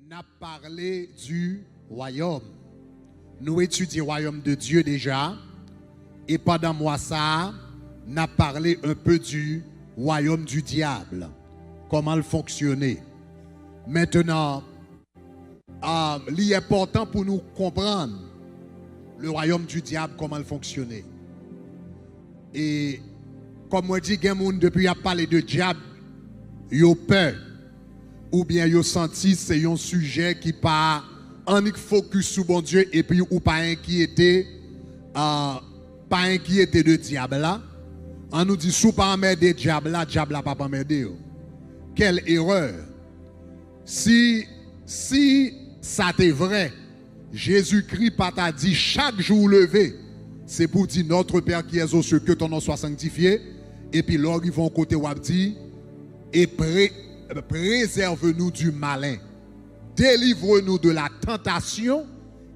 n'a parlé du royaume. Nous étudions le royaume de Dieu déjà. Et pendant moi ça, n'a parlé un peu du royaume du diable. Comment il fonctionnait. Maintenant, il est important pour nous comprendre le royaume du diable, comment il fonctionnait. Et comme on dit, depuis qu'il a parlé de diable, il a peur. Ou bien il a senti que c'est un sujet qui pas en focus sur bon Dieu et puis ou pas inquiété de diable là. On nous dit sous pas emmerder diable là pas emmerder. Quelle erreur. Si ça t'est vrai, Jésus-Christ pas t'a dit chaque jour levé, c'est pour dire notre Père qui est aux cieux, que ton nom soit sanctifié. Et puis là, ils vont côté ou dit, et préserve-nous du malin. Délivre-nous de la tentation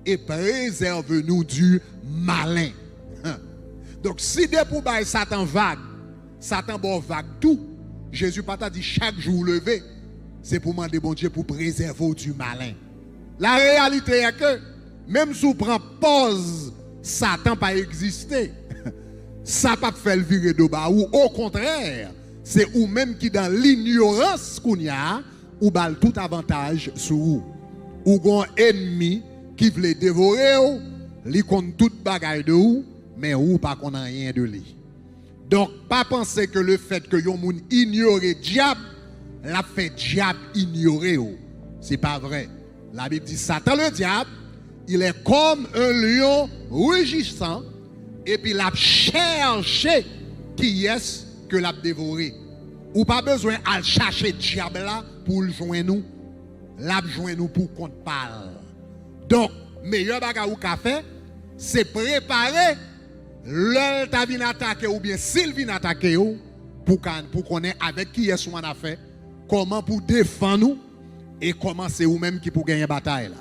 et préserve-nous du malin. Donc si des pour bailler Satan vague, Satan bon vague tout, Jésus pas t'a dit chaque jour levé, c'est pour demander bon Dieu pour préserver du malin. La réalité est que même si on prend pause, Satan pas existé. Ça pas fait le virer de bas ou au contraire, c'est ou même qui dans l'ignorance qu'on y a, ou bal tout avantage sur vous. Ou gon ennemi qui veut dévorer ou, li compte toute bagaille de ou, mais ou pas qu'on a rien de lui. Donc pas penser que le fait que yon moun ignore diable, l'a fait diable ignorer ou. C'est pas vrai. La Bible dit Satan le diable, il est comme un lion rugissant et puis l'a cherché qui est que l'a dévoré. Ou pas besoin de chercher le diable là pour le joindre nous. L'a joindre nous pour qu'on parle. Donc, meilleur bagage ou café, c'est préparer l'heure ta vient attaquer ou bien s'il vient attaquer pour qu'on ait avec qui est-ce qu'on a fait, comment pour défendre nous et comment c'est vous-même qui pour gagner la bataille là.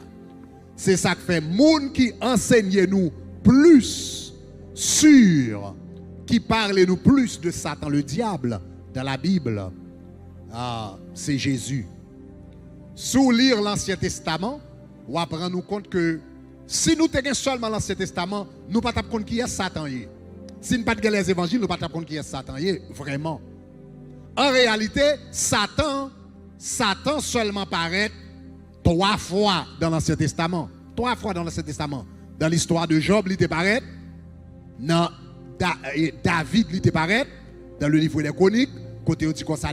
C'est ça que fait moun qui enseigne nous plus sur, qui parle nous plus de Satan le diable dans la Bible. C'est Jésus. Sous lire l'Ancien Testament, on apprend nous compte que si nous tenons seulement l'Ancien Testament, nous ne pouvons pas compte qui est Satan. Si nous ne pouvons pas les évangiles, nous ne pouvons pas compte qui est Satan. Vraiment. En réalité, Satan seulement paraît 3 fois dans l'Ancien Testament. 3 fois dans l'Ancien Testament. Dans l'histoire de Job, il était paraît. Dans David, il était paraît. Dans le livre des Chroniques, côté où dit comme ça,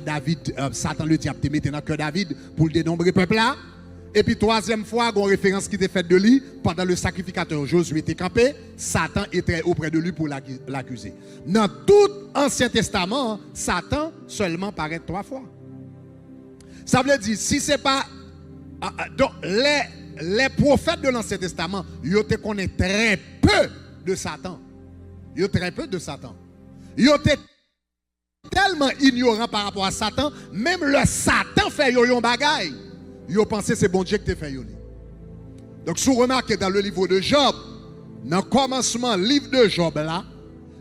Satan le diable te mettait dans le cœur David pour le dénombrer peuple là. Et puis 3e fois, il y a une référence qui était faite de lui pendant le sacrificateur Josué était campé. Satan était auprès de lui pour l'accuser. Dans tout Ancien Testament, Satan seulement paraît 3 fois. Ça veut dire, si ce n'est pas. Donc, les prophètes de l'Ancien Testament, ils connaissent très peu de Satan. Ils très peu de Satan. Ils étaient tellement ignorants par rapport à Satan, même le Satan fait yon bagaille. Ils pensaient que c'est bon Dieu qui te fait yon. Donc, si vous remarquez dans le livre de Job, dans le commencement du livre de Job, là,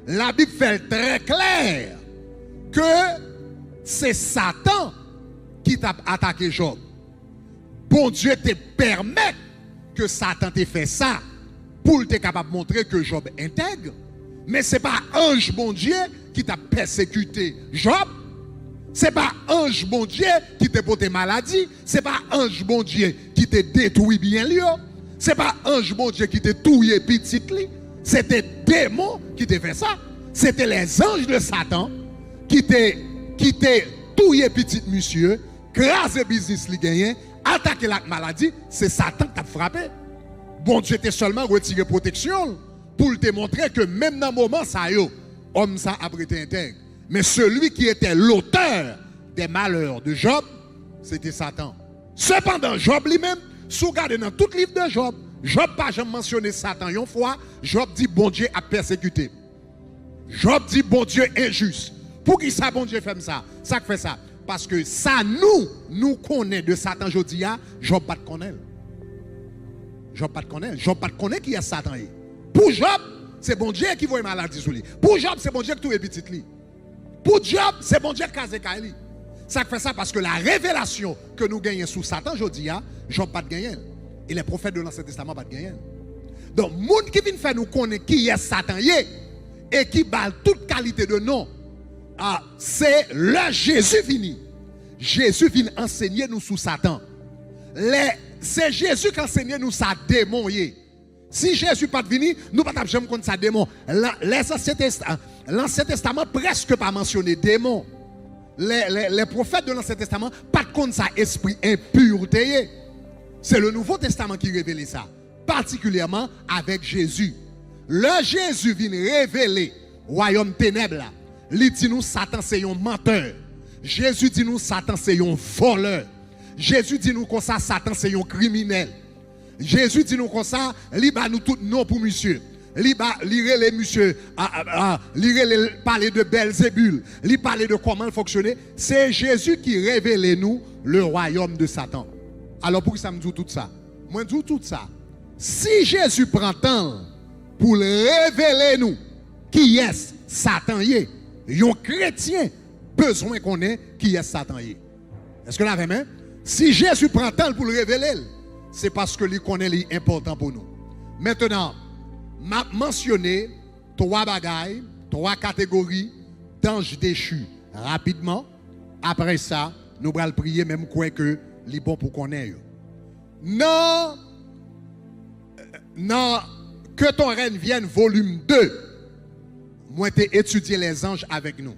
la Bible fait très clair que c'est Satan qui t'a attaqué Job. Bon Dieu te permet que Satan te fait ça pour te capable de montrer que Job intègre. Mais ce n'est pas ange bon Dieu qui t'a persécuté Job. Ce n'est pas ange bon Dieu qui t'a porté maladie. Ce n'est pas ange bon Dieu qui t'a détruit bien lui. Ce n'est pas ange bon Dieu qui t'a tué petit lui. C'était démon qui t'a fait ça. C'était les anges de Satan qui t'a tué petit monsieur, crasé business li gagné, attaqué la maladie. C'est Satan qui t'a frappé. Bon Dieu t'a seulement retiré protection pour te montrer que même dans le moment ça homme ça a été intègre. Mais celui qui était l'auteur des malheurs de Job, c'était Satan. Cependant, Job lui-même, si vous regardez dans tout le livre de Job, Job n'a pas jamais mentionné Satan une fois. Job dit bon Dieu a persécuté. Job dit bon Dieu injuste. Pour qui ça bon Dieu fait ça? Ça fait ça. Parce que ça nous connaît de Satan aujourd'hui, Job pas de connaître. Job pas de connaître. Job pas de connaître qui est Satan. Pour Job, c'est bon Dieu qui voit maladie sur lui. Pour Job, c'est bon Dieu qui touche petit lui. Pour Job, c'est bon Dieu qui casse Kaili. Ça fait ça parce que la révélation que nous gagnons sous Satan, je dis, Job pas de gagner. Et les prophètes de l'Ancien Testament pas de gagner. Donc, les gens qui viennent faire nous connaître qui est Satan et qui balle toute qualité de nom, c'est le Jésus fini. Jésus vient enseigner nous sous Satan. C'est Jésus qui enseigne nous sa démon. Si Jésus pas venu, nous pas jamais contre sa démon. L'Ancien Testament presque pas mentionné démon. Les prophètes de l'Ancien Testament pas contre sa esprit impureté. C'est le Nouveau Testament qui révèle ça, particulièrement avec Jésus. Le Jésus vient révéler royaume ténèbres là. Il dit nous Satan c'est un menteur. Jésus dit nous Satan c'est un voleur. Jésus dit nous comme ça Satan c'est un criminel. Jésus dit nous comme ça, il ba nous tout non pour monsieur. Il lire les monsieur, parler de Belzébul, il parler de comment il fonctionnait. C'est Jésus qui révèle nous le royaume de Satan. Alors pourquoi ça me dit tout ça? Moi je dis tout ça. Si Jésus prend temps pour révéler nous qui est Satan, un chrétien besoin qu'on ait qui est Satan. Est-ce que vous l'avez même? Si Jésus prend temps pour le révéler, c'est parce que il connaît l'important pour nous. Maintenant, m'a mentionné trois bagailles, trois catégories d'anges déchus. Rapidement, après ça, nous allons prier même quoi que les bon pour connaître. Non, que ton règne vienne, volume 2. Moi, j'ai étudié les anges avec nous.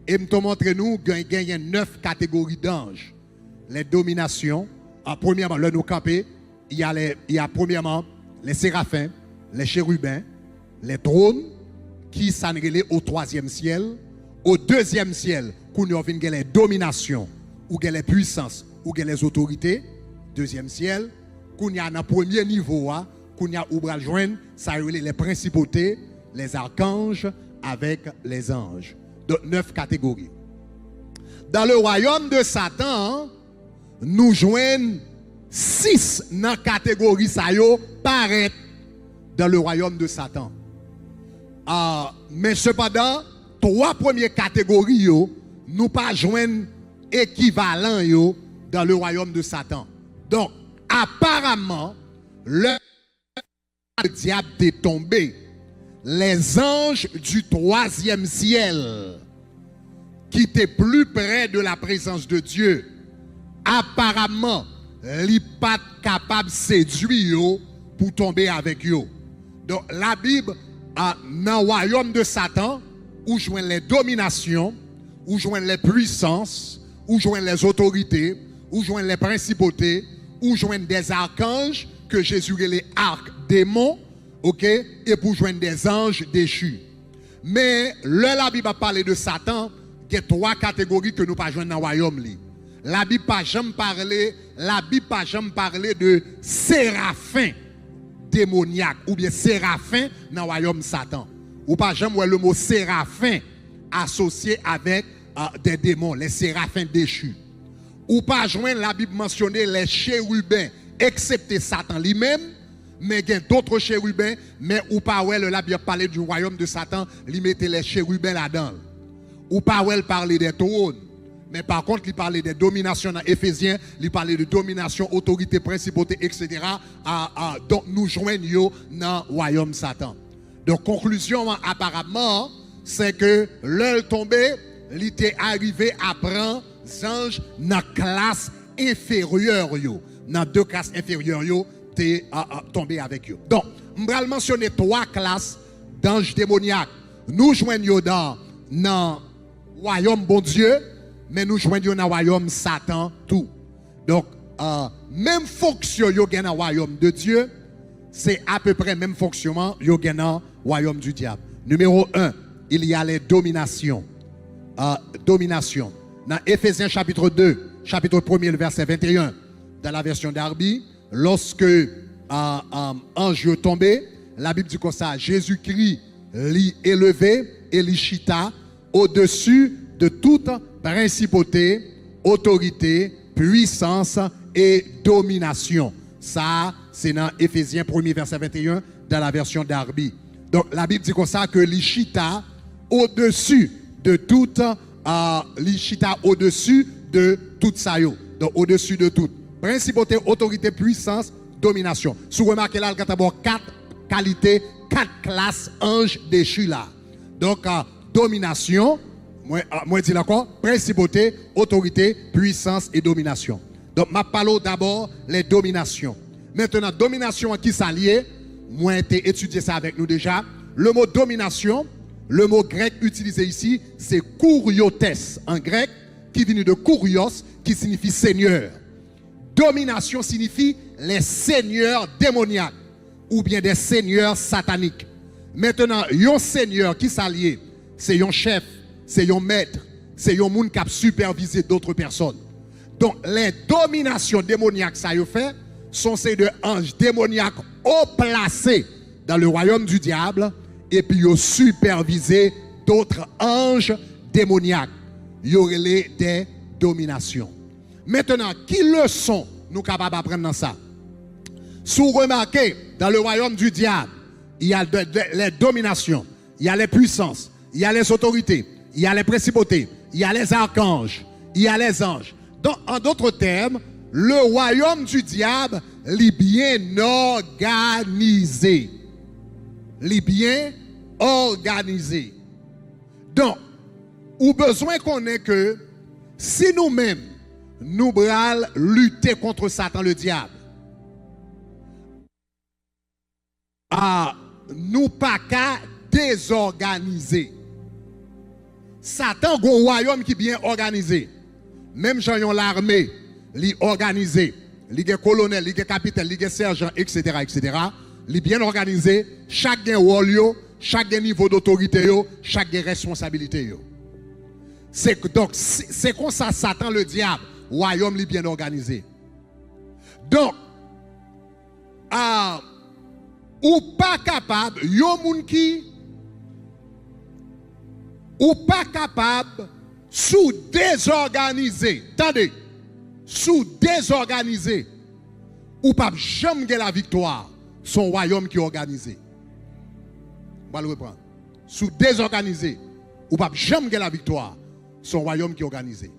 Et me montre nous qu'il y a 9 catégories d'anges. Les dominations. Premièrement, le nous camper, il y a premièrement les séraphins, les chérubins, les trônes, qui sont au 3e ciel. Au 2e ciel, qu'on a les dominations, ou les puissances, ou les autorités. 2e ciel, qu'on y a dans le premier niveau, qu'on y a ouvert joindre, ça les principautés, les archanges avec les anges. Donc 9 catégories. Dans le royaume de Satan, nous joignons 6 dans la catégorie ça paraît dans le royaume de Satan. Mais cependant, 3 premières catégories, nous pas joignons équivalent dans le royaume de Satan. Donc, apparemment, le diable est tombé. Les anges du 3e ciel, qui étaient plus près de la présence de Dieu, apparemment, ils ne sont pas capables de séduire pour tomber avec eux. Donc, la Bible, dans le royaume de Satan, où joignent les dominations, où joignent les puissances, où joignent les autorités, où joignent les principautés, où joignent des archanges, que Jésus les arcs-démons, ok, et pour joindre des anges déchus. Mais la Bible a parlé de Satan, il y a 3 catégories que nous ne pas joindre dans le royaume. La Bible n'a jamais parlé de séraphins démoniaques ou bien séraphins dans le royaume de Satan. Ou pas jamais le mot séraphin associé avec des démons, les séraphins déchus. Ou pas joindre la Bible mentionner les chérubins, excepté Satan lui-même. Mais il y a d'autres chérubins, mais ou pas la Bible parler du royaume de Satan, il mettait les chérubins là-dedans. Ou pas parler des trônes. Mais par contre, il parlait des dominations dans Éphésiens, il parlait de domination, autorité, principauté, etc. Donc nous joignons dans le royaume de Satan. Donc conclusion apparemment, c'est que l'heure tombée, il était arrivé à prendre les anges dans la classe inférieure. Dans 2 classes inférieures, tombé avec eux. Donc, je vais mentionner 3 classes d'anges démoniaques. Nous joignons dans le royaume bon Dieu, mais nous joignons dans le royaume Satan tout. Donc, même fonction yo dans le royaume de Dieu, c'est à peu près même fonctionnement yo dans le royaume du diable. Numéro 1, il y a les dominations. Domination. Dans Éphésiens chapitre 2, chapitre 1er, le verset 21, dans la version d'Arby, lorsque ange est tombé, la Bible dit comme ça, Jésus-Christ l'y élevé et l'y chita au-dessus de toute principauté, autorité, puissance et domination. Ça, c'est dans Éphésiens 1er verset 21, dans la version d'Arby. Donc la Bible dit comme ça que l'y chita au-dessus de toute l'Ichita au-dessus de tout ça. Donc au-dessus de tout. Principauté, autorité, puissance, domination. Si vous remarquez là, il y a d'abord 4 qualités, 4 classes anges déchus là. Donc domination, moi dis là quoi? Principauté, autorité, puissance et domination. Donc je parle d'abord les dominations. Maintenant, domination qui s'allie, moi j'ai étudié ça avec nous déjà. Le mot domination, le mot grec utilisé ici, c'est kouriotes en grec, qui vient de kourios, qui signifie seigneur. Domination signifie les seigneurs démoniaques ou bien des seigneurs sataniques. Maintenant, un seigneur qui s'allie, c'est un chef, c'est un maître, c'est un monde qui a supervisé d'autres personnes. Donc, les dominations démoniaques, ça y fait, sont ces deux anges démoniaques haut placés dans le royaume du diable et puis ils ont supervisé d'autres anges démoniaques. Il y aurait des dominations. Maintenant, qui leçon nous capables d'apprendre dans ça? Si vous remarquez, dans le royaume du diable, il y a les dominations, il y a les puissances, il y a les autorités, il y a les principautés, il y a les archanges, il y a les anges. Donc, en d'autres termes, le royaume du diable est bien organisé. Il est bien organisé. Donc, ou besoin qu'on ait que si nous-mêmes, nous allons lutter contre Satan, le diable, nous pas qu'à désorganiser. Satan a un royaume qui est bien organisé. Même gens l'armée, li organisé, li gen colonel, li gen capitaine, li gen sergent, etc., etc. Li bien organisé, chaque gen rôle yo, chaque gen niveau d'autorité yo, chaque gen responsabilité yo. Donc c'est comme ça Satan le diable, royaume li bien organisé. Donc ou pas capable, yo moun ki ou pas capable sous désorganisé. Attendez. Sous désorganisé, ou pas jamais la victoire, son royaume qui est organisé. On va le reprendre. Sous désorganisé, ou pas jamais la victoire, son royaume qui est organisé.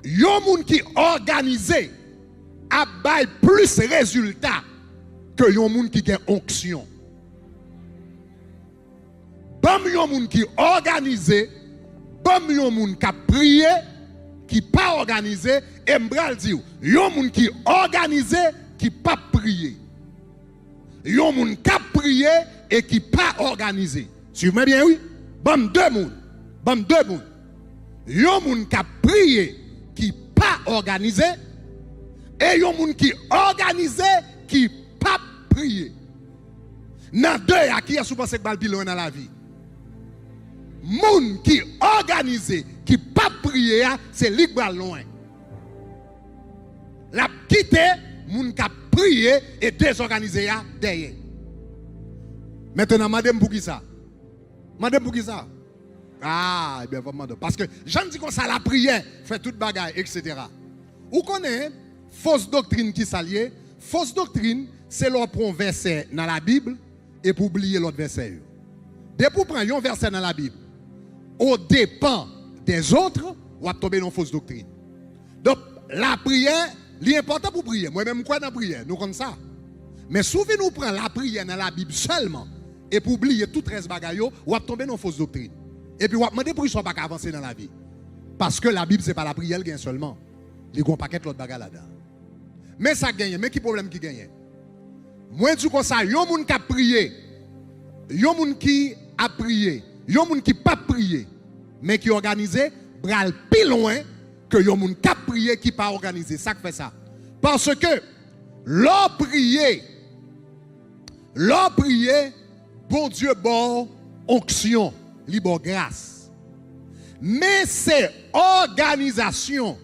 Yon moun qui organisé a bail plus résultat que yon moun qui a onction. Bam yon moun qui organisé, bam yon moun qui a prié, qui pas organisé, et m'bral dit, yon moun qui organisé, qui pas prié. Yon moun qui prié et qui pas organisé. Suivez bien, oui? Bam deux moun. Bam deux moun. Yon moun qui prié, qui pas organisé, et yon moun qui organisé, qui pas prié. Dans deux, à qui a souvent cette balle pilon dans la vie? Moun qui organisé, qui pas prié, c'est lui qui va loin. La quitté, moun qui a prié et désorganisé derrière. Maintenant, madame pour qui ça? Madame pour qui ça? Ah, eh bien, vraiment. Parce que j'en dis comme ça, la prière fait toute bagaille, etc. Vous connaissez fausse doctrine qui s'allie? Fausse doctrine, c'est leur prendre un verset dans la Bible et pour oublier l'autre verset. Dès pour prendre un verset dans la Bible, au dépend des autres, on va tomber dans une fausse doctrine. Donc, la prière, l'important pour prier. Moi-même, quoi dans la prière? Nous connaissons ça. Mais souvent, nous prenons la prière dans la Bible seulement et pour oublier tout 13 bagailles, on va tomber dans une fausse doctrine. Et puis, on va demander pour ne pas avancer dans la vie. Parce que la Bible, ce n'est pas la prière qui gagne seulement. Il y a un paquet d'autres bagailles là-dedans. Mais ça gagne. Mais qui problème qui gagne? Moi, je dis comme ça, il y a un monde qui a prié. Il y a un monde qui a prié. Il y a un monde qui n'a pas prié, mais qui est organisé, bral plus loin que il y a un monde qui a prié, qui n'a pas organisé. Ça fait ça. Parce que l'on prié, bon Dieu, bon onction, libre grâce. Mais c'est organisation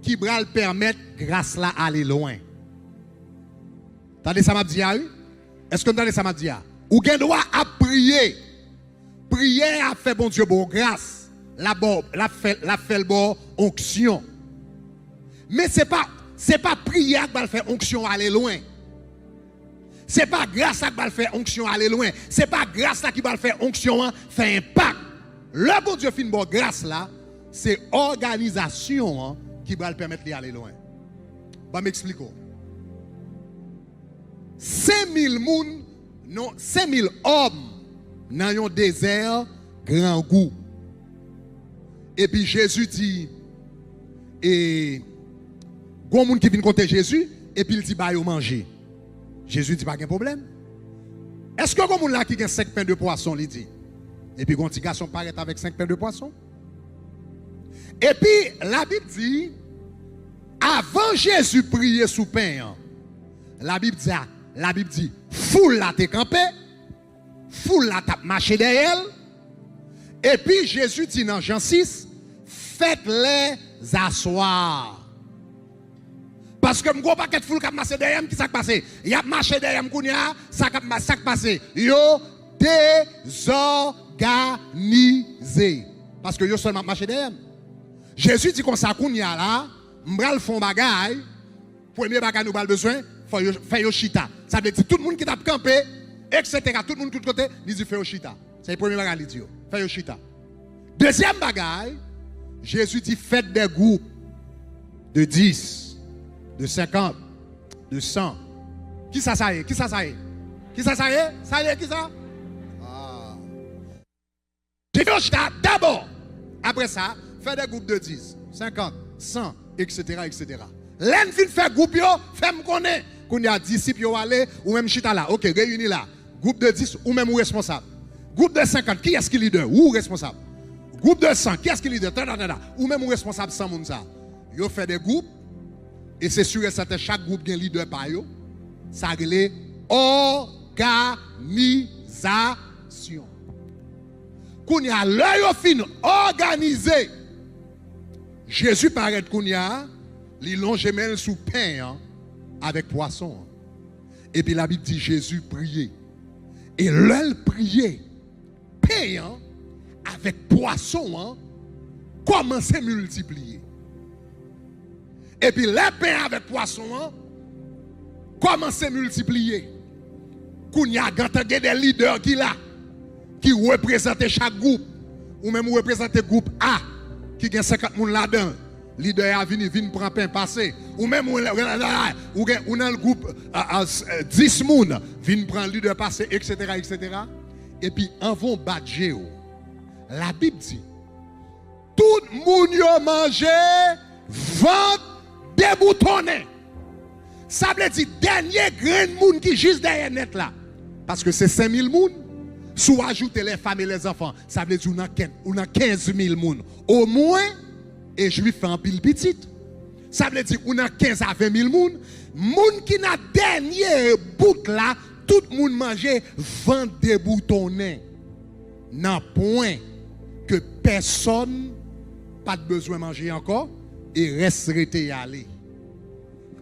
qui bral permettre grâce là aller loin. T'entendez ça m'a dit? Est-ce que vous entendez ça m'a dit? Ou gen droit à prier. Prière a fait bon Dieu bon grâce. La fait le bon onction. Mais c'est pas prière qui va faire onction aller loin. C'est pas grâce qui va faire onction aller loin. C'est pas grâce qui va faire onction faire impact. Le bon Dieu fin bon grâce là, c'est organisation hein, qui va le permettre d'aller loin. Bah m'expliquer. 5000 moun, non, 5000 hommes dans un désert grand goût. Et puis Jésus dit, et gon moun qui vient compter Jésus, et puis il dit, bah, yo manger. Jésus dit, pas de problème. Est-ce que gon moun là qui a 5 pains de poisson, il dit? Et puis gon petit garçon paraît avec 5 pains de poisson. Et puis la Bible dit, avant Jésus prier sous pain, la Bible dit, foule la te campé, foule la tape marché derrière elle. Et puis Jésus dit dans Jean 6, faites-les asseoir. Parce que je ne sais pas quel foule qui a marché derrière, qui s'est passé. Il a marché derrière, ça a passé. Yo désorganisé. Parce que yo seulement marché derrière. Jésus dit qu'on s'est là, m'bral font bagay, premier bagay nous avons besoin, faire yo chita. Ça veut dire tout le monde qui t'a campé, etc. Tout le monde de tout côté, il dit faire yo chita. C'est le premier bagay qu'il dit. Faire yo chita. Deuxième bagay, Jésus dit faites des groupes de 10, de 50, de 100. Qui ça ça est? Qui ça ça est? Qui ça ça est? Ça est qui ça? Ah. J'ai fait yo chita d'abord. Après ça, faites des groupes de 10, 50, 100, etc. etc. L'un fin faire groupe yo, fait me connaître. Qu'on y a disciples yo aller ou même chita là. OK, réunis là. Groupe de 10 ou même ou responsable. Groupe de 50, qui est-ce qui leader? Ou responsable? Groupe de 100, qui est-ce qui leader? Ou même ou responsable sans moun ça. Yo fait des groupes et c'est sûr et certain chaque groupe a un leader par yo. Ça relève organisation. Qu'on y a l'œil fin organisé. Jésus paraît qu'on y a li longe men sous pain hein, avec poisson. Et puis la Bible dit Jésus priait. Et l'œil priait. Pain hein, avec poisson hein, commence à multiplier. Et puis le pain avec poisson hein, commence à multiplier. Qu'on y a des leaders qui là qui représentent chaque groupe ou même représentent groupe A qui a 50 personnes là-dedans. Leader a venu prendre pain passé. Ou même ou dans le groupe 10 personnes viennent prendre leader passé, etc., etc. Et puis en vont badger. La Bible dit tout le monde a mangé, ventre déboutonné. Ça veut dire dernier grain de monde qui juste derrière net là. Parce que c'est 5000 personnes. Si vous ajoutez les femmes et les enfants, ça veut dire qu'on a 15 000 personnes. Au moins, et je lui fais un pile petit. Ça veut dire qu'on a 15 à 20 000 personnes. Moun qui n'a dernier bout là, tout le monde mangeait 20 déboutonnés. N'a point que personne pas de besoin de manger encore et reste resté aller.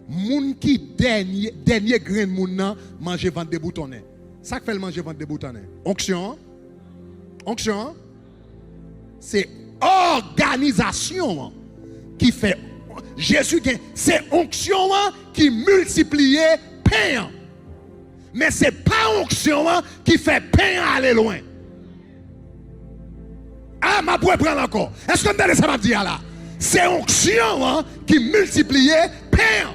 Moun qui dernier grain de moun mange 20 déboutonnés. Ça fait le manger 20 déboutonnés. Onction. Onction. C'est organisation qui fait Jésus, c'est onction qui multiplie pain. Mais ce n'est pas onction qui fait pain aller loin. Ah, ma pour prendre encore. Est-ce que vous entendez ça m'a dit là? C'est onction qui multiplie pain.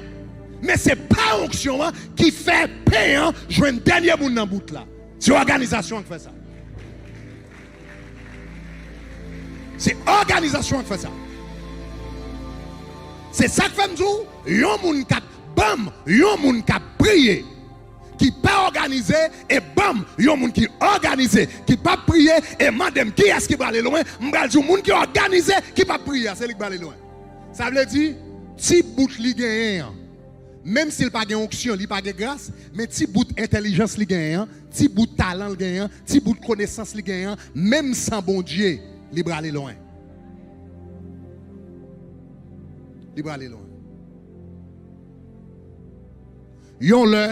Mais ce n'est pas onction qui fait pain. Je veux un dernier bout dans le bout là. C'est l'organisation qui fait ça. C'est l'organisation qui fait ça. C'est ça que fait nous. Yon moun qui bam, yon moun qui prié, qui pas organisé et bam, yon moun qui organisé, qui pas prié et madame qui est-ce qui va aller loin? M'bral di moun qui organisé, qui pas prié, c'est lui qui va aller loin. Ça veut dire ti bout li gagne. Même s'il pas gagne onction, il pas gagne grâce, mais ti bout intelligence li gagne, ti bout talent li gagne, ti bout connaissance li gagne, même sans bon Dieu, il va aller loin. Il va aller loin. Yon le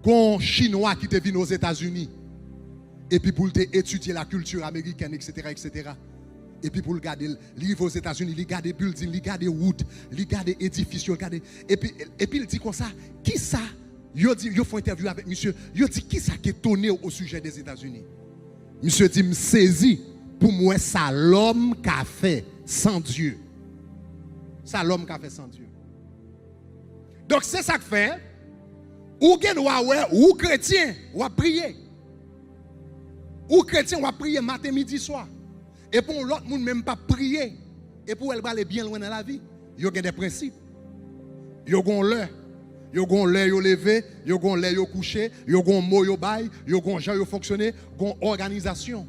gon chinois qui te venu aux États-Unis et puis pour étudier la culture américaine, etc., etc. Et puis pour le garder, il arrive aux États-Unis, il garde des buildings, il garde des routes, il garde des édifices, et puis il dit comme ça, qui ça? Il dit, il faut interview avec monsieur. Il dit, qui ça qui est étonné au sujet des États-Unis? Monsieur dit, me saisi pour moi, ça l'homme qu'a fait sans Dieu. Ça l'homme qu'a fait sans Dieu. Donc c'est ça que fait, ou ou chrétien, ou prier. Ou chrétien, ou prier matin, midi, soir. Et pour l'autre monde même pas prier. Et pour elle aller bien loin dans la vie, il y a des principes. Il y a l'heure. Il y a l'heure, il levé, il y a l'heure, il couché, il y a mot, il bail, il y a gens, il fonctionner, il y a organisation.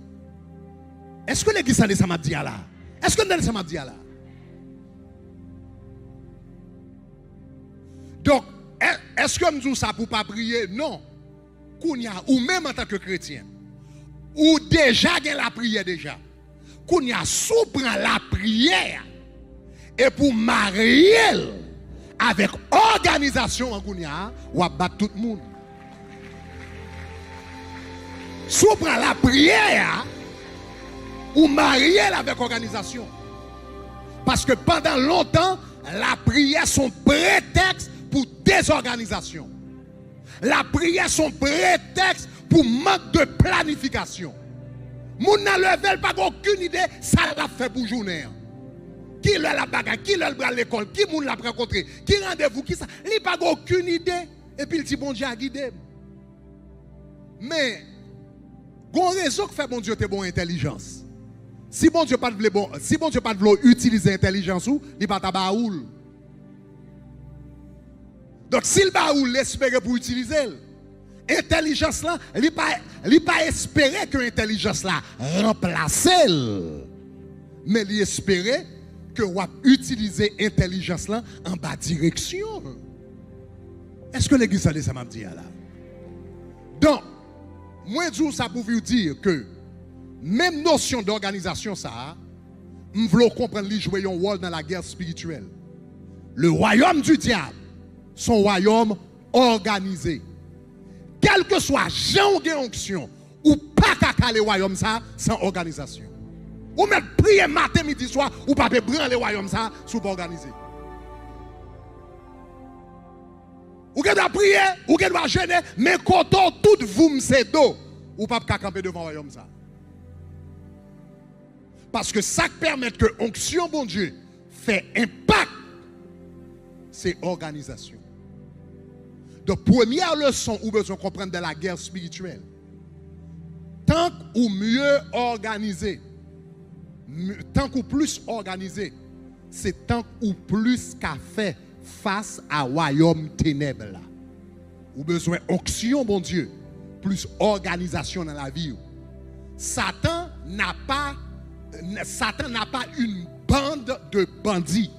Est-ce que l'église a dit ça m'a dit là? Est-ce que ça m'a dit là? Donc, est-ce que nous ça pour pas prier? Non. Ou même en tant que chrétien, ou déjà gagne la prière déjà. Kounya sous prend la prière et pour marier avec organisation en Kounya, ou battre tout le monde. Sous prend la prière ou marier avec organisation. Parce que pendant longtemps, la prière son prétexte pour désorganisation. La prière son prétexte pour manque de planification. Moun nan level pas aucune idée ça l'a fait pour journée. Qui la bagarre, qui le bras l'école, qui moun l'a rencontré, qui rendez-vous, qui ça, il pas aucune idée et puis il dit bon Dieu a guidé. Mais gon raison que fait bon Dieu te bon intelligence. Si bon Dieu pas de bon, si bon Dieu pas de utiliser intelligence ou, il pas ta baoul. Donc s'il baoul l'espérer pour utiliser intelligence là, il pas espérer que intelligence là remplace mais il espérer que on utiliser intelligence là en bas direction. Est-ce que l'église a dit ça m'a dit là? Donc moi dis ça pour vous dire que même notion d'organisation ça, nous voulons comprendre lui jouer un rôle dans la guerre spirituelle. Le royaume du diable, son royaume organisé. Quel que soit Jean ou onction, ou pas qu'à le royaume ça sans organisation. Ou même prier matin, midi, soir, ou pas branler le royaume ça sous pas organisé. Ou que doit prier, ou que doit jeûner, mais quand tout vous m'sait d'eau, ou pas qu'à camper devant le royaume ça. Parce que ça permet que onction bon Dieu fait impact, c'est organisation. Donc, première leçon où besoin comprendre de la guerre spirituelle. Tant ou mieux organisé, tant ou plus organisé, c'est tant ou plus qu'a fait face à royaume ténèbres là. Ou besoin onction, bon Dieu, plus organisation dans la vie. Satan n'a pas une bande de bandits.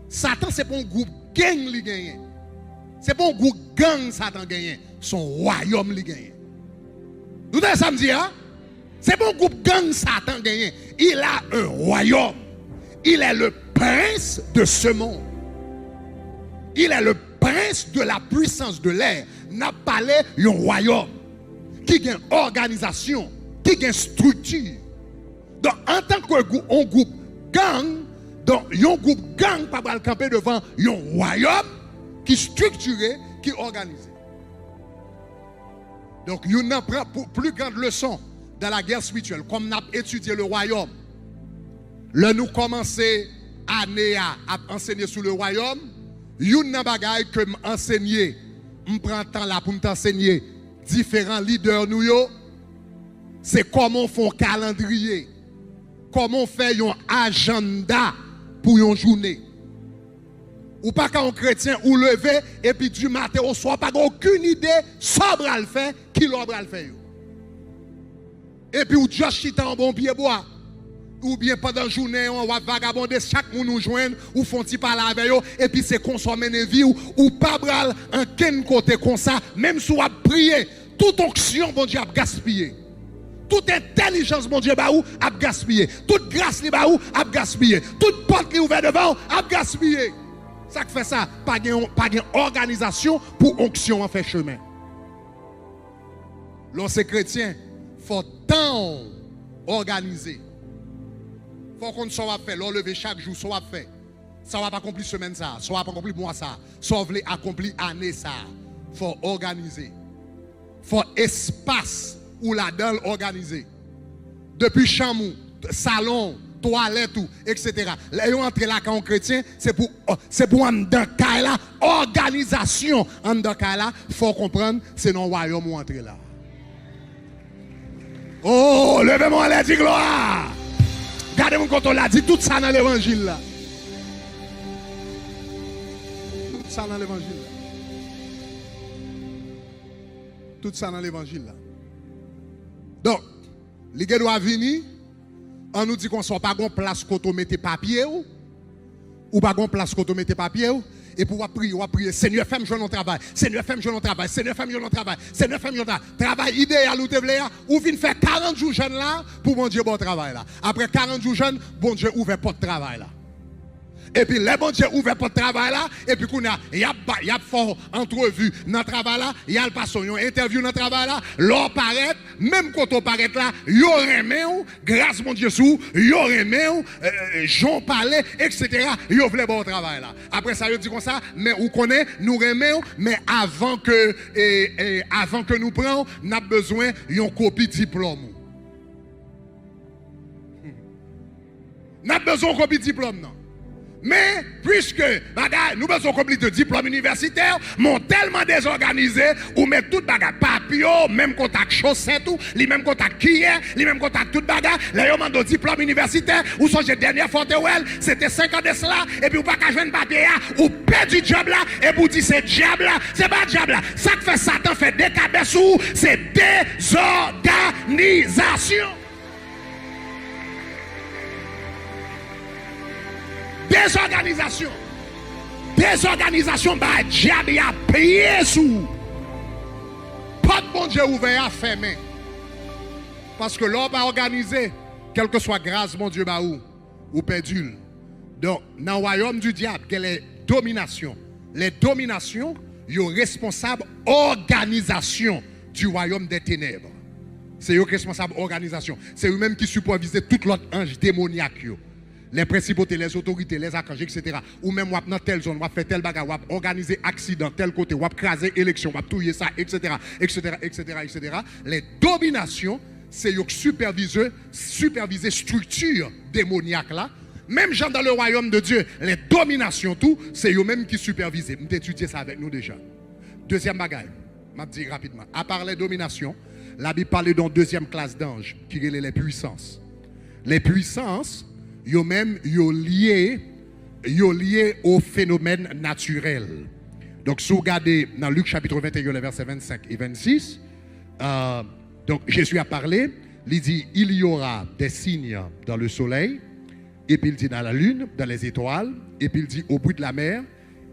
Satan c'est pas un groupe gang li gagne. C'est pas un groupe gang Satan gagne, son royaume li gagne. Vous avez ça me dire hein? C'est pas un groupe gang Satan gagne, il a un royaume. Il est le prince de ce monde. Il est le prince de la puissance de l'air. N'a pas un royaume qui a une organisation, qui a une structure. Donc en tant que groupe gang, donc un groupe gang pas va camper devant un royaume qui est structuré, qui est organisé. Donc il y a une plus grande leçon dans la guerre spirituelle, comme nous avons étudié le royaume. Là nous commençons année à enseigner sur le royaume. Il y a une bagaille que m'enseigner, me prend temps là pour m'enseigner différents leaders nous yo, c'est comment on fait un calendrier, comment on fait un agenda pour une journée. Ou pas quand on chrétien ou lever et puis du matin au soir pas aucune idée sobre à le faire, qui l'obre à le faire. Et puis ou Josh chita en bon pied bois. Ou bien pendant la journée, on va vagabonder, chaque monde nous joindre, ou font petit parler avec eux, et puis c'est consommer des vies, ou pas bral en quel côté comme ça, même si on a prié, toute onction, bon Dieu, a gaspillé. Toute intelligence, bon Dieu, a gaspillé. Toute grâce, a gaspillé. Toute porte qui est ouverte devant, a gaspillé. Ça qui fait ça, pas de organisation pour onction en fait chemin. Lorsque chrétien, il faut tant organiser. Il faut qu'on soit fait, l'enlever chaque jour, soit fait. Ça va pas accomplir semaine ça, ça va pas accomplir mois ça, ça va accomplir année ça. Il faut organiser. Il faut espace où la dalle organiser. Depuis Chamou, salon, toilette, tout, etc. Là, ils entrent là quand on chrétien, c'est pour en dedans là, organisation en dedans là, faut comprendre, c'est dans le royaume où entrer là. Oh, levez-moi les dit gloire. Regardez-moi quand on l'a dit, tout ça dans l'évangile là. Tout ça dans l'évangile là. Tout ça dans l'évangile là. Donc, les gars doivent venir. On nous dit qu'on ne soit pas en place quand on mette papier ou pas en place quand on mette papier et pour prier, Seigneur, fais-moi jouer mon travail. Seigneur, fais-moi jouer mon travail. Seigneur, fais-moi jouer mon travail. Seigneur, fais-moi jouer mon travail. Travail idéal ou te voulez, ou vient faire 40 jours jeune là pour mon Dieu bon travail là. Après 40 jours jeune, bon Dieu ouvre pas de travail là. Et puis, les bon Dieu ouvre pour le travail là. Et puis, il y a fort entrevue dans le travail là. Il y a le passage, il y a interview dans le travail là. L'or paraît, même quand on paraît là, il y aurait aimé, grâce mon Dieu sous, il y aurait aimé, Jean parlait, etc. Il y aurait bon travail là. Après ça, il dit comme ça, mais on connaît, nous aimons, mais avant que nous prenions, nous avons besoin d'une copie diplôme. Nous avons besoin d'une copie diplôme, non? Mais, puisque, nous avons compris de diplôme universitaire, nous tellement désorganisé, ou mettre tout bagage, papier, même contact chaussettes, les mêmes contacts cuillère, les mêmes contacts tout bagage, là, on demande diplôme universitaire, ou soit j'ai dernière fois c'était 5 ans de cela, et puis ou pas qu'à jouer un papier, ou perdre du job là, et vous dites c'est diable là, c'est pas diable là. Ça que fait Satan fait des cabessous, c'est désorganisation. Désorganisation. Désorganisation, bah, diable a payé sous. Pas de bon Dieu ouvert à fermer. Parce que l'homme a organisé, quelle que soit grâce, mon Dieu, bah, ou perdu. Donc, dans le royaume du diable, quelle est domination? Les dominations, ils sont responsables organisation du royaume des ténèbres. C'est eux responsables organisation. C'est eux-mêmes qui supervisent tout l'autre ange démoniaque. Les principautés, les autorités, les archanges, etc. Ou même dans telle zone, on va faire tel bagage, on va organiser accident, tel côté, on va craser élection, on va touiller ça, etc., etc., etc., etc. Les dominations, c'est eux superviser structure démoniaque là. Même gens dans le royaume de Dieu, les dominations, tout, c'est eux-mêmes qui supervisent. On va étudier ça avec nous déjà. Deuxième bagage, je vais dire rapidement. À part les dominations, la Bible parle d'une deuxième classe d'anges, qui est les puissances. Les puissances, yo même yo lié au phénomène naturel. Donc si vous regardez dans Luc chapitre 21 les versets 25 et 26, donc Jésus a parlé, il dit il y aura des signes dans le soleil, et puis il dit dans la lune, dans les étoiles, et puis il dit au bout de la mer,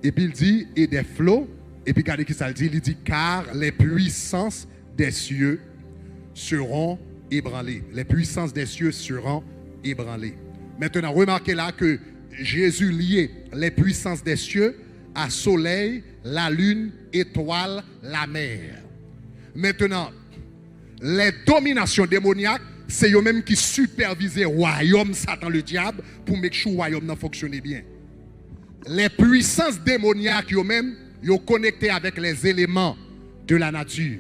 et puis il dit et des flots, et puis regardez qui ça dit, il dit car les puissances des cieux seront ébranlées. Les puissances des cieux seront ébranlées. Maintenant, remarquez là que Jésus liait les puissances des cieux à soleil, la lune, étoile, la mer. Maintenant, les dominations démoniaques, c'est eux-mêmes qui supervisent le royaume Satan, le diable, pour que le royaume fonctionne bien. Les puissances démoniaques, eux-mêmes, ils sont connectés avec les éléments de la nature.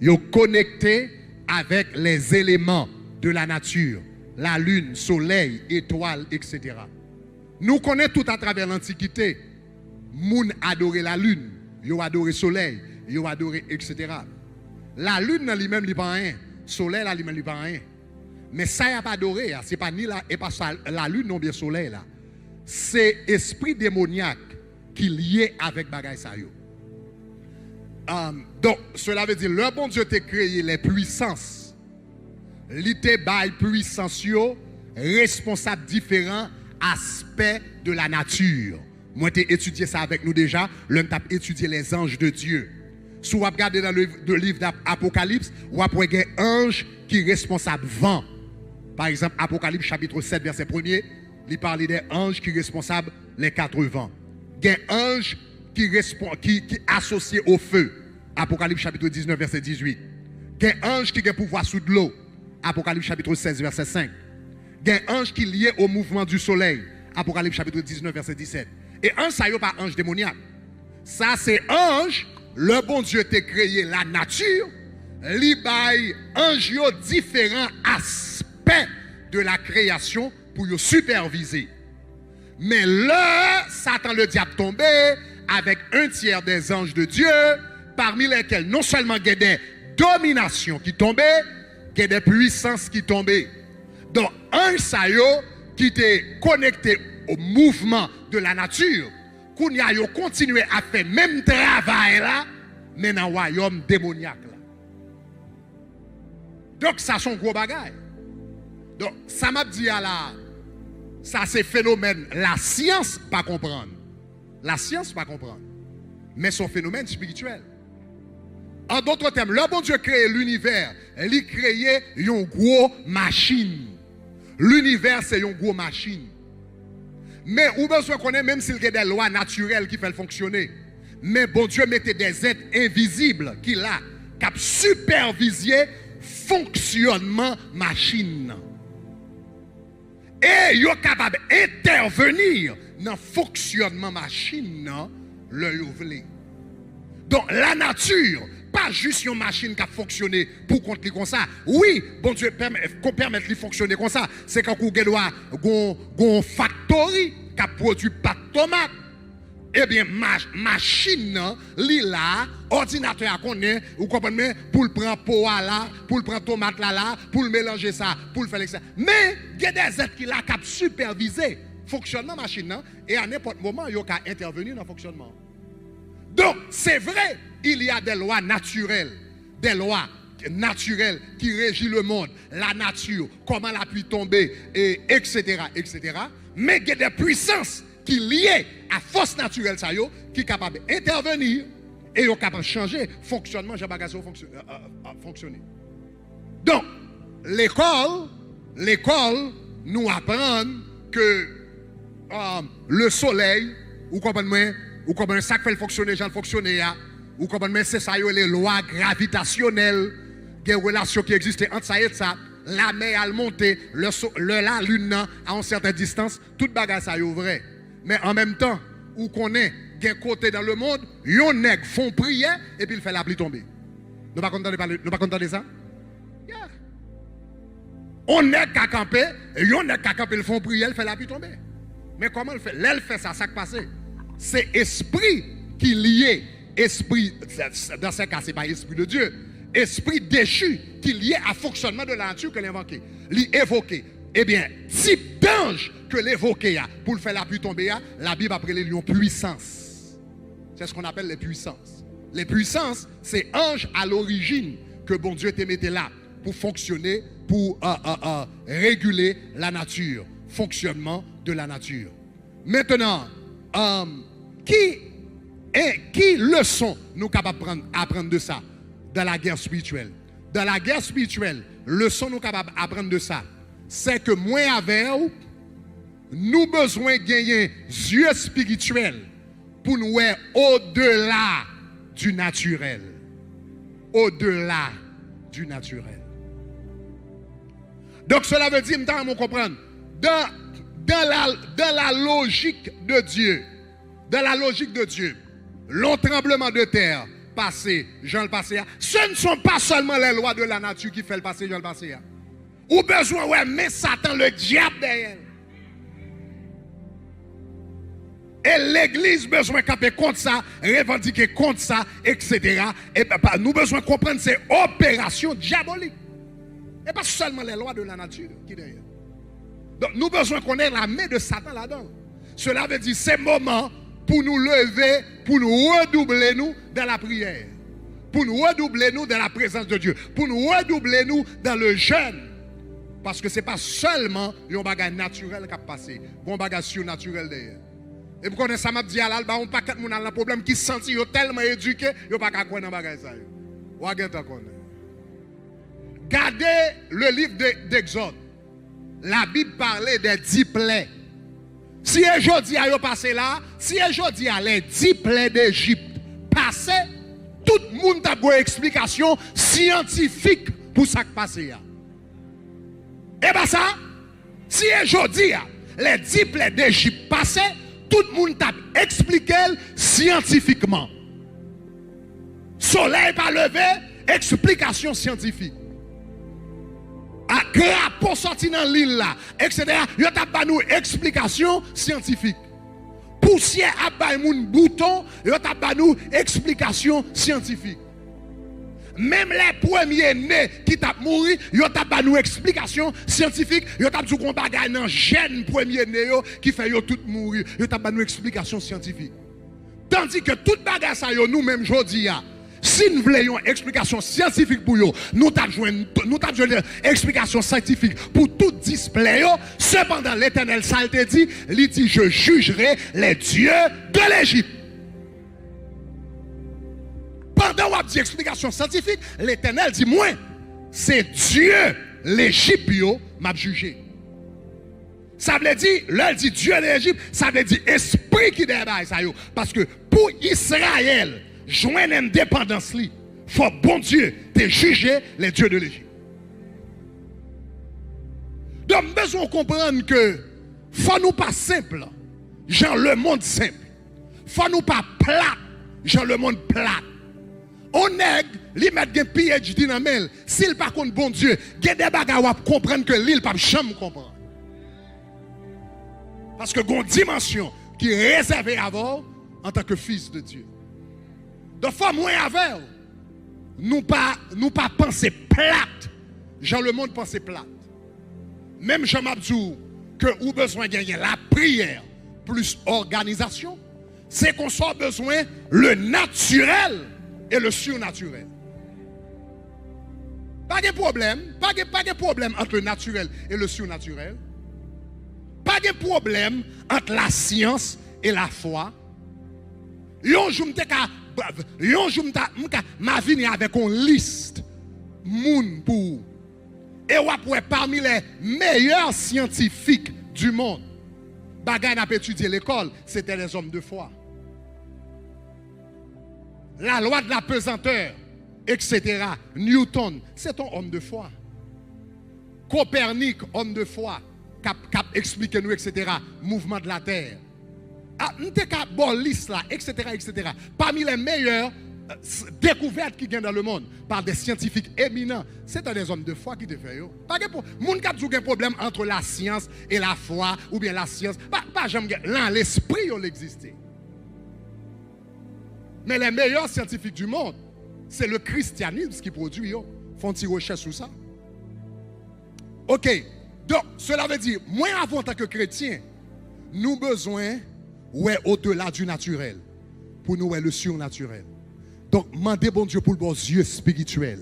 Ils sont connectés avec les éléments de la nature. La lune, soleil, étoile, etc. Nous connaissons tout à travers l'Antiquité. Moun adorait la lune, ils adoré le soleil, ils adoré, etc. La lune, lui-même, il pas rien. Le soleil, lui-même, il pas rien. Mais ça, il n'a pas adoré. Ce n'est pas ni la, et pas ça, la lune, non bien le soleil. Là. C'est l'esprit démoniaque qui est lié avec Bagay Sayo. Donc, cela veut dire, le bon Dieu t'a créé les puissances. L'ité bail puissance responsable différents aspects de la nature. Moi j'ai étudié ça avec nous déjà, l'un t'a étudié les anges de Dieu. Si vous regardez dans le livre d'Apocalypse, vous avez un ange qui est responsable vent. Par exemple, Apocalypse chapitre 7 verset 1er, il parle des anges qui sont responsables les 4 vents. Il y a un ange qui est associé au feu. Apocalypse chapitre 19 verset 18. Il y a un ange qui a pouvoir sous de l'eau. Apocalypse chapitre 16, verset 5. Il y a un ange qui est lié au mouvement du soleil. Apocalypse chapitre 19, verset 17. Et un, ça n'est pas ange démoniaque. Ça, c'est ange. Le bon Dieu t'a créé la nature. Li bail ange différents aspects de la création pour le superviser. Mais là, Satan le diable tombé avec un tiers des anges de Dieu, parmi lesquels non seulement il y a des dominations qui tombaient, il y a des puissances qui tombaient. Donc, un sayo qui était connecté au mouvement de la nature, qu'on y a continué à faire même travail là, mais dans le royaume démoniaque là. Donc, ça c'est un gros bagage. Donc, ça m'a dit à la. Ça c'est phénomène. La science pas comprendre. La science pas comprendre. Mais son phénomène spirituel. En d'autres termes, le bon Dieu créé l'univers. Il créé une grosse machine. L'univers c'est une grosse machine. Mais ou besoin qu'on ait, même s'il y a des lois naturelles qui font fonctionner. Mais bon Dieu mettait des êtres invisibles qui là, qui supervisé fonctionnement machine. Et ils sont capables d'intervenir dans le fonctionnement machine, le voulez. Donc la nature, pas juste une machine qui a fonctionné pour contrôler comme ça. Oui, bon Dieu permet de fonctionner comme ça. C'est quand vous avez une factory qui a produit pas de tomates. Eh bien, machine, là, ordinateur à connaître, vous comprenez, pour le prendre pot là, pour le prendre tomate là, pour le mélanger ça, pour le faire ça. Mais, il y a des êtres qui là, qui superviser le fonctionnement de la machine, et à n'importe moment, ils ont intervenir dans le fonctionnement. Donc, c'est vrai, il y a des lois naturelles qui régissent le monde, la nature, comment elle a pu tomber, etc., etc. Mais il y a des puissances qui liées à force naturelle qui est capable d'intervenir et qui est capable de changer le fonctionnement de la fonctionner. Donc, l'école nous apprend que le soleil, ou comprenez ça qui fait fonctionner, j'en fonctionner, ou comprenez c'est ça les lois gravitationnelles, des relations qui existent entre ça et ça. La mer a monté, la lune à une certaine distance, toute bagarre ça est vrai. Mais en même temps, où qu'on est, d'un côté dans le monde, yon nèg font prière et puis il fait la pluie tomber. Nous pas contents de ça? Yeah. On est qu'à camper, yon nèg qu'à camper, ils font prière, il fait la pluie tomber. Mais comment il fait? L'elle fait ça, ça qui passe. C'est esprit qui lié, esprit, dans ce cas, ce n'est pas esprit de Dieu, esprit déchu qui est lié à fonctionnement de la nature que l'invoqué, l'évoqué. Eh bien, type d'ange que l'évoqué pour le faire la pluie tomber, la Bible appelle les lions puissance. C'est ce qu'on appelle les puissances. Les puissances, c'est ange à l'origine que bon Dieu te mettait là pour fonctionner, pour réguler la nature, fonctionnement de la nature. Maintenant, qui leçon nous capables d'apprendre de ça dans la guerre spirituelle? Dans la guerre spirituelle, leçon nous capables d'apprendre de ça, c'est que moi avec nous besoin de gagner yeux spirituels pour nous voir au-delà du naturel. Au-delà du naturel. Donc cela veut dire, nous comprendre, dans la logique de Dieu, long tremblement de terre passé, Jean le passé, ce ne sont pas seulement les lois de la nature qui font le passé, Jean le passé. Ou besoin, ouais, mais Satan, le diable derrière. Et l'église besoin de camper contre ça, revendiquer contre ça, etc. Et nous besoin de comprendre ces opérations diaboliques. Et pas seulement les lois de la nature qui derrière. Donc nous besoin qu'on ait la main de Satan là-dedans. Cela veut dire c'est moment pour nous lever, pour nous redoubler nous dans la prière. Pour nous redoubler nous dans la présence de Dieu. Pour nous redoubler nous dans le jeûne. Parce que ce n'est pas seulement un bagage naturel qui a passé. Un bagage surnaturel derrière. Et vous connaissez ça, m'a dit à l'alba, on pas quatre moun dans le problème qui se sentent tellement éduqués, ils pas qu'à quoi dans bagage ça. Ou à gâter connaît. Gardez le livre d'Exode. La Bible parlait des 10 plaies. Si aujourd'hui a passé là, si aujourd'hui a les 10 plaies d'Égypte passé, tout le monde a une explication scientifique pour ça qui passe. Et bien ça, si aujourd'hui les 10 plaies d'Égypte passé, tout le monde a expliqué scientifiquement. Soleil pas levé, explication scientifique. crapaud sorti dans l'île là, etc. Yo t'a pas nous explication scientifique. Poussière a ba moun bouton, yo t'a pas nous explication scientifique. Même les premiers nés qui t'a mouru, yo t'a pas nous explication scientifique, yo t'a dit qu'on bagay nan gène premier né yo qui fait yo tout mourir, yo t'a pas nous explication scientifique. Tandis que tout bagay ça yo nous même jodi a, si nous voulons une explication scientifique pour yo, nous t'avons une explication scientifique pour tout display yo. Cependant l'Éternel ça te dit, il dit je jugerai les dieux de l'Égypte. Pendant qu'on a dit explication scientifique, l'Éternel dit moi, c'est Dieu l'Égypte m'a jugé. Ça veut dire, là dit Dieu l'Égypte, ça veut dire esprit qui débaille ça yo. Parce que pour Israël, joindre indépendance li, faut bon Dieu te juger les dieux de l'Égypte. Donc besoin de comprendre que faut nous pas simple, genre le monde simple. Faut nous pas plat, genre le monde plat. On nèg li met gen PhD dans mel, s'il par contre bon Dieu, gen des bagages ou comprendre que l'île pas jamais comprendre. Parce que gon dimension qui est réservée à vous en tant que fils de Dieu. Donc faut moins avec nous pas penser plate. Jean le monde pense plate. Même Jean Mabdou que ou besoin gagner la prière plus organisation, c'est qu'on soit besoin le naturel et le surnaturel. Pas de problème, pas de problème entre le naturel et le surnaturel. Pas de problème entre la science et la foi. Yon jour m'a venu avec une liste moun pour et ouais parmi les meilleurs scientifiques du monde. Bagay n'a pas étudié l'école, c'était les hommes de foi. La loi de la pesanteur, etc. Newton, c'est un homme de foi. Copernic, homme de foi, cap explique nous, etc. Mouvement de la terre. Ah, nous avons une bonne liste là, etc., etc. Parmi les meilleures découvertes qui viennent dans le monde par des scientifiques éminents, c'est des hommes de foi qui te font. Pas de problème entre la science et la foi, ou bien la science. Pas jamais là, l'esprit, il existe. Mais les meilleurs scientifiques du monde, c'est le christianisme qui produit. Font une recherche sur ça. Ok. Donc, cela veut dire, moi, avant en tant que chrétien, nous avons besoin, ouais, au-delà du naturel, pour nous, ouais, le surnaturel. Donc, demandez bon Dieu pour le bon yeux spirituel.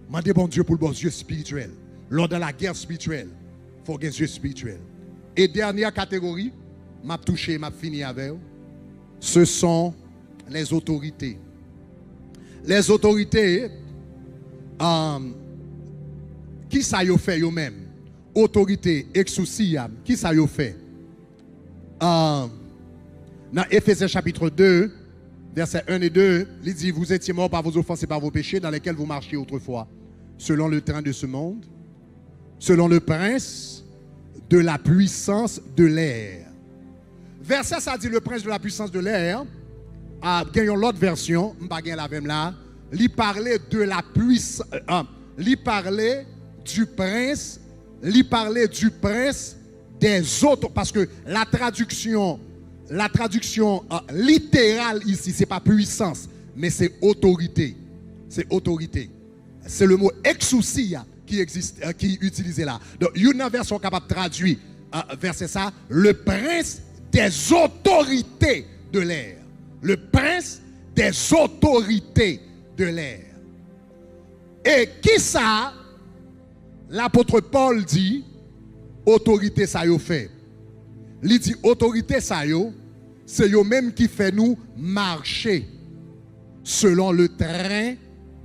Demandez bon Dieu pour le bon yeux spirituel. Lors de la guerre spirituelle, il faut des yeux spirituels. Et dernière catégorie, m'a touché, m'a fini avec, ce sont les autorités. Les autorités, qui ça y fait eux-mêmes? Autorité exousia, qui ça y fait? Dans Éphésiens chapitre 2, versets 1 et 2, il dit, vous étiez morts par vos offenses et par vos péchés dans lesquels vous marchiez autrefois, selon le train de ce monde, selon le prince de la puissance de l'air. Verset ça dit le prince de la puissance de l'air. Gagnons l'autre version, il parlait de la puissance, il parlait du prince des autres, parce que la traduction littérale ici, c'est pas puissance, mais c'est autorité. C'est autorité. C'est le mot exousia qui existe, qui est utilisé là. Donc, une version capable de traduire verset ça, le prince des autorités de l'air. Le prince des autorités de l'air. Et qui ça? L'apôtre Paul dit, autorité ça yo fait. Il dit, autorité ça yo, c'est yo même qui fait nous marcher selon le train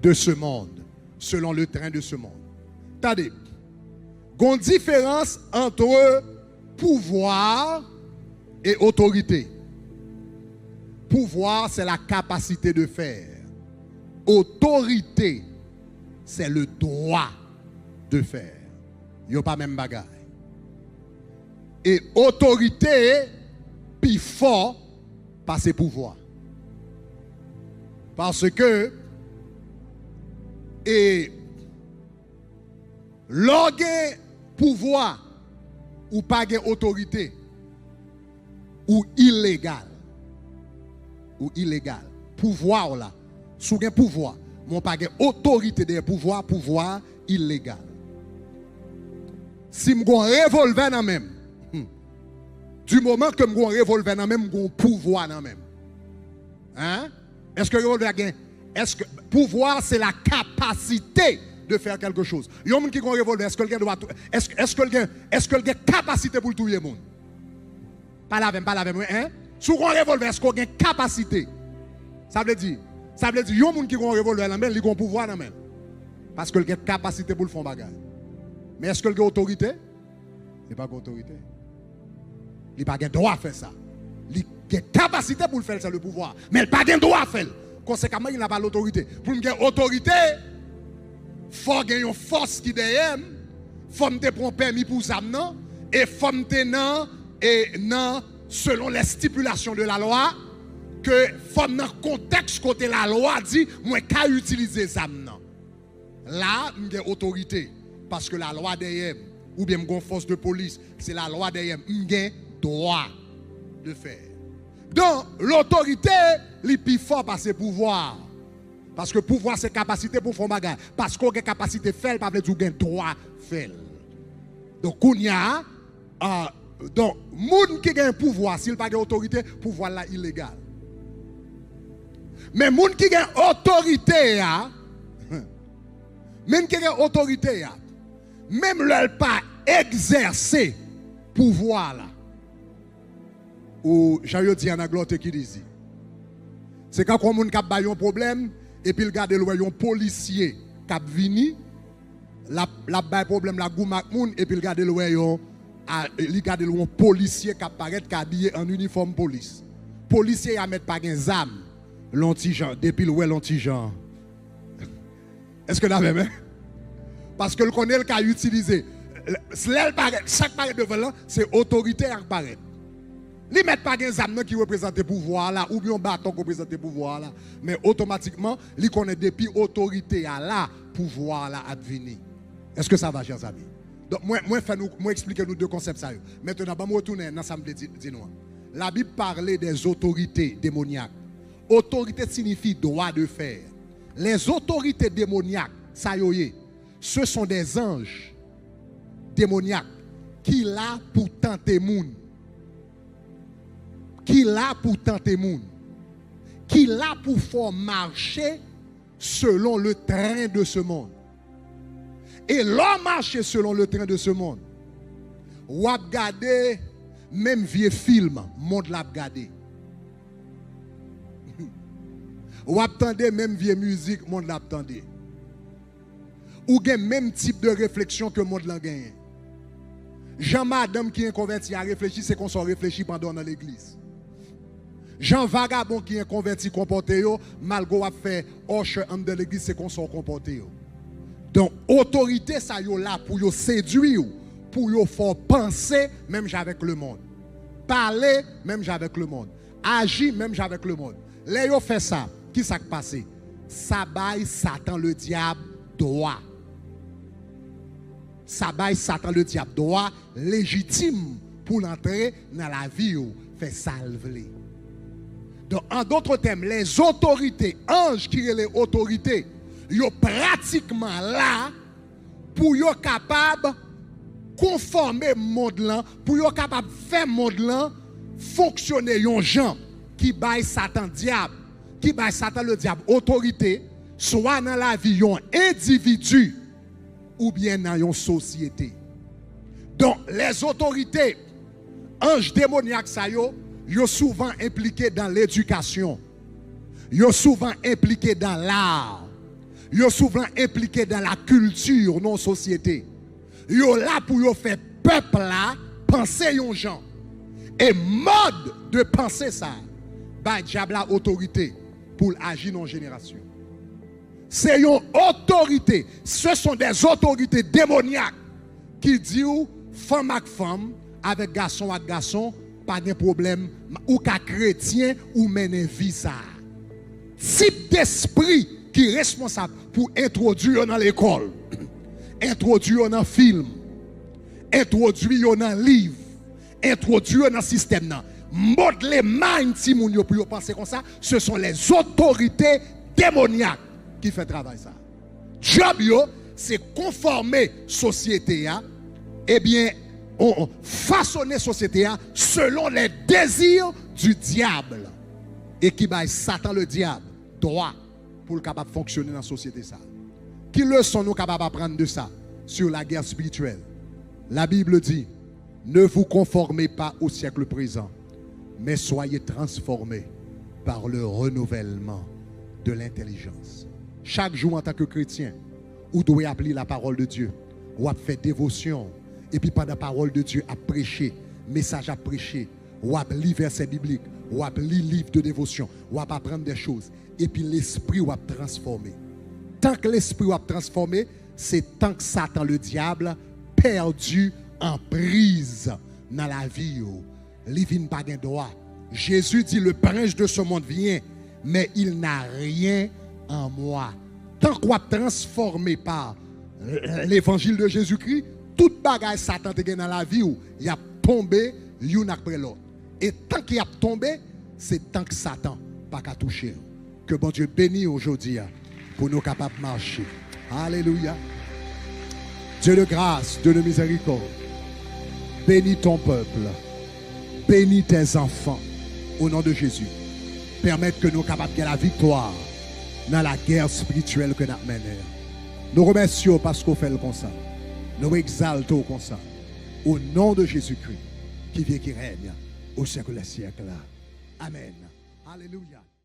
de ce monde. Selon le train de ce monde. Attendez, il y a une différence entre pouvoir et autorité. Pouvoir, c'est la capacité de faire. Autorité, c'est le droit de faire. Il n'y a pas même bagaille. Et autorité, puis fort, par ses pouvoirs. Parce que, et L'organe pouvoir ou pas de autorité ou illégal. Ou illégal. Pouvoir là. Sous un pouvoir. Mon pas de autorité de pouvoir illégal. Si je un revolver dans même. Du moment que je un revolver dans même, je un pouvoir dans même. Hein? Est-ce que revolver gain? Est-ce que pouvoir c'est la capacité de faire quelque chose. Il y a un monde qui a un revolver, est-ce que quelqu'un doit est-ce que quelqu'un capacité pour tuer monde? Pas la même, hein? Si on a un revolver, est-ce qu'on a une capacité? Ça veut dire il y a un monde qui a un revolver dans même, il a un pouvoir dans même. Parce que il a une capacité pour le faire bagarre. Mais est-ce qu'il a une autorité? Il n'a pas d'autorité. Il n'a pas de droit à faire ça. Il a une capacité pour le faire, c'est le pouvoir. Mais il n'a pas de droit à faire. Conséquemment, il n'a pas l'autorité. Pour une autorité, il faut avoir une force qui derrière, il faut prendre permis pour ça, et il faut non, selon les stipulations de la loi, que il faut dans le contexte côté la loi dit, moi, qu'à utiliser ça. Là, il y a autorité. Parce que la loi derrière, ou bien une force de police, c'est la loi derrière, il y a droit de faire. Donc, l'autorité, est plus fort par ses pouvoirs. Parce que pouvoir, c'est capacité pour faire bagarre. Parce qu'on a capacité de faire, pas veut dire qu'on a droit de faire. Donc, on y a, donc, monde qui a un pouvoir, s'il n'a pas d'autorité, pouvoir là illégal. Mais monde qui a autorité, même qui a autorité, même leur pas exercer pouvoir là. Ou j'avais dit en aglote qui dit. C'est quand on a un problème et puis il garde un policier qui vini la problème la goumak moun et puis il garde un policier qui apparaît qui habillé en uniforme police. Policier a mettre pas des armes l'antigen depuis le l'antigen. Est-ce que là même parce que le connaît le qu'a utilisé chaque paraît devant là c'est autorité à paraître. Ils mettent pas des armes qui représentent le pouvoir là, ou bien un bâton qui représente le pouvoir là, mais automatiquement, ils connaissent depuis autorité à la pouvoir là à venir. Est-ce que ça va, chers amis? Donc, moi expliquer nous deux concepts ça. Maintenant, je vais retourner dans l'Assemblée dis-nous. La Bible parlait des autorités démoniaques. Autorité signifie droit de faire. Les autorités démoniaques, ça y est, ce sont des anges démoniaques qui là pour tenter moun. Qui là pour tenter moun, qui là pour faire marcher selon le train de ce monde. Et l'homme marche selon le train de ce monde. Ou a regardé même vieux film, monde l'a regardé. Ou a attendé même vieille musique, monde l'a attendé. Ou gen même type de réflexion que monde l'a gagné. Jean Madame qui est converti à réfléchir, c'est qu'on s'en réfléchit pendant dans l'église. Jean Vagabond qui est converti comporté, malgré a fait hoche en de l'église, c'est qu'on s'en comporté. Donc, autorité, ça y est là pour yo séduire, pour yo faire penser, même avec le monde. Parler, même avec le monde. Agir, même avec le monde. Là, yo fait ça, qui s'est passé? Ça baille Satan le diable droit. Ça baille Satan le diable droit, légitime pour l'entrer dans la vie, fait salver. Donc, en d'autres termes, les autorités, anges qui sont les autorités, ils sont pratiquement là pour être capables de conformer le monde là, pour être capables de faire le monde là fonctionner un gens qui baille Satan diable, qui baille Satan le diable autorité, soit dans la vie d'un individu ou bien dans une société. Donc, les autorités, anges démoniaques, ça y est, ils sont souvent impliqués dans l'éducation. Ils sont souvent impliqués dans l'art. Ils sont souvent impliqués dans la culture, non société. Ils sont là pour faire peuple là penser aux gens. Et mode de penser ça, bah diable la autorité pour agir dans la génération. C'est une autorité. Ce sont des autorités démoniaques qui disent femme avec femme, avec garçon avec garçon, pas de problème, ou qu'à chrétien ou mener vie ça. Type d'esprit qui est responsable pour introduire dans l'école. introduit dans un film, introduit dans un livre, introduit dans un système. Modeler mind si moun yo pour penser comme ça, ce sont les autorités démoniaques qui font travail ça. Job yo, c'est conformer société a, eh bien on façonner société a selon les désirs du diable et qui baille Satan le diable droit pour le capable fonctionner dans la société ça. Qui leçon nous capable apprendre de ça sur la guerre spirituelle? La Bible dit: ne vous conformez pas au siècle présent, mais soyez transformés par le renouvellement de l'intelligence. Chaque jour en tant que chrétien, vous devez appeler la parole de Dieu, ou à faire dévotion, et puis pendant la parole de Dieu à prêcher, message à prêcher, ou à lire verset biblique, ou à lire livre de dévotion, ou à apprendre des choses, et puis l'esprit ou à transformer. Tant que l'esprit ou à transformer, c'est tant que Satan le diable perdu en prise dans la vie. Il vient pas de droit. Jésus dit: le prince de ce monde vient, mais il n'a rien en moi. Tant qu'on est transformé par l'évangile de Jésus-Christ, toute bagaille Satan te gagne dans la vie, il a tombé l'un après l'autre. Et tant qu'il a tombé, c'est tant que Satan pas qu'à toucher. Que bon Dieu bénisse aujourd'hui pour nous capables de marcher. Alléluia. Dieu de grâce, Dieu de miséricorde, bénis ton peuple, bénis tes enfants au nom de Jésus. Permettre que nous soyons capables de la victoire dans la guerre spirituelle que nous menons. Nous remercions parce qu'on fait le comme ça. Nous exaltons comme ça. Au nom de Jésus-Christ, qui vient, qui règne au siècle des siècles. Amen. Alléluia.